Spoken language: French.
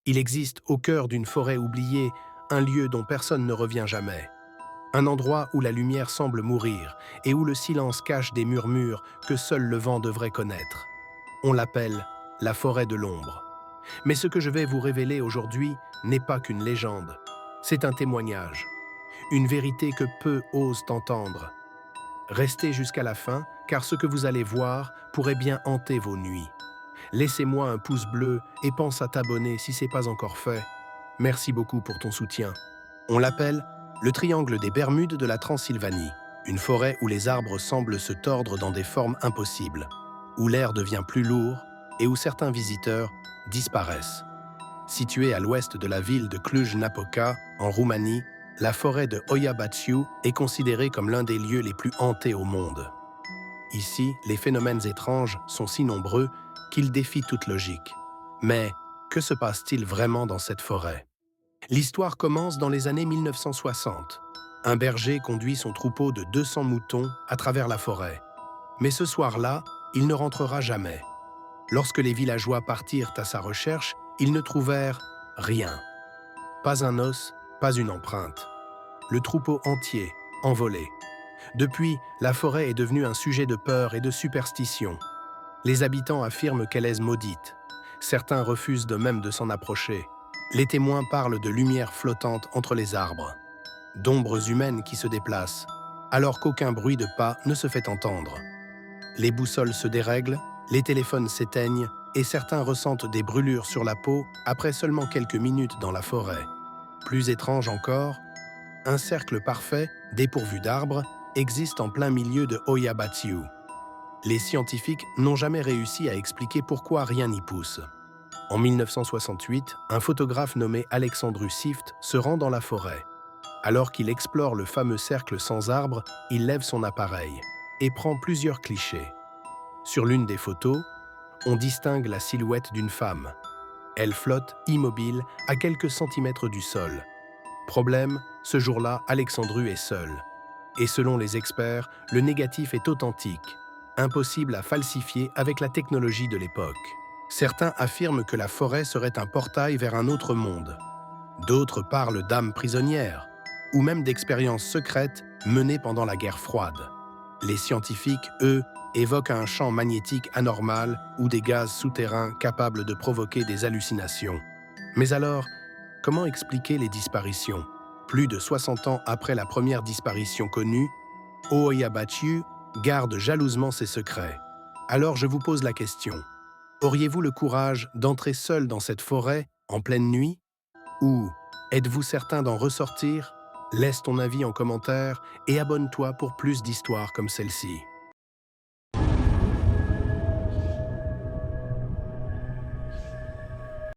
Il existe au cœur d'une forêt oubliée un lieu dont personne ne revient jamais. Un endroit où la lumière semble mourir et où le silence cache des murmures que seul le vent devrait connaître. On l'appelle la forêt de l'ombre. Mais ce que je vais vous révéler aujourd'hui n'est pas qu'une légende. C'est un témoignage, une vérité que peu osent entendre. Restez jusqu'à la fin, car ce que vous allez voir pourrait bien hanter vos nuits. Laissez-moi un pouce bleu et pense à t'abonner si ce n'est pas encore fait. Merci beaucoup pour ton soutien. On l'appelle le triangle des Bermudes de la Transylvanie, une forêt où les arbres semblent se tordre dans des formes impossibles, où l'air devient plus lourd et où certains visiteurs disparaissent. Située à l'ouest de la ville de Cluj-Napoca, en Roumanie, la forêt de Hoia Baciu est considérée comme l'un des lieux les plus hantés au monde. Ici, les phénomènes étranges sont si nombreux qu'ils défient toute logique. Mais que se passe-t-il vraiment dans cette forêt? L'histoire commence dans les années 1960. Un berger conduit son troupeau de 200 moutons à travers la forêt. Mais ce soir-là, il ne rentrera jamais. Lorsque les villageois partirent à sa recherche, ils ne trouvèrent rien. Pas un os, pas une empreinte. Le troupeau entier, envolé. Depuis, la forêt est devenue un sujet de peur et de superstition. Les habitants affirment qu'elle est maudite. Certains refusent de même de s'en approcher. Les témoins parlent de lumières flottantes entre les arbres, d'ombres humaines qui se déplacent, alors qu'aucun bruit de pas ne se fait entendre. Les boussoles se dérèglent, les téléphones s'éteignent et certains ressentent des brûlures sur la peau après seulement quelques minutes dans la forêt. Plus étrange encore, un cercle parfait, dépourvu d'arbres, existe en plein milieu de Hoia Baciu. Les scientifiques n'ont jamais réussi à expliquer pourquoi rien n'y pousse. En 1968, un photographe nommé Alexandru Sift se rend dans la forêt. Alors qu'il explore le fameux cercle sans arbres, il lève son appareil et prend plusieurs clichés. Sur l'une des photos, on distingue la silhouette d'une femme. Elle flotte immobile à quelques centimètres du sol. Problème, ce jour-là, Alexandru est seul. Et selon les experts, le négatif est authentique, impossible à falsifier avec la technologie de l'époque. Certains affirment que la forêt serait un portail vers un autre monde. D'autres parlent d'âmes prisonnières, ou même d'expériences secrètes menées pendant la guerre froide. Les scientifiques, eux, évoquent un champ magnétique anormal ou des gaz souterrains capables de provoquer des hallucinations. Mais alors, comment expliquer les disparitions? Plus de 60 ans après la première disparition connue, Hoia Baciu garde jalousement ses secrets. Alors je vous pose la question. Auriez-vous le courage d'entrer seul dans cette forêt en pleine nuit? Ou êtes-vous certain d'en ressortir? Laisse ton avis en commentaire et abonne-toi pour plus d'histoires comme celle-ci.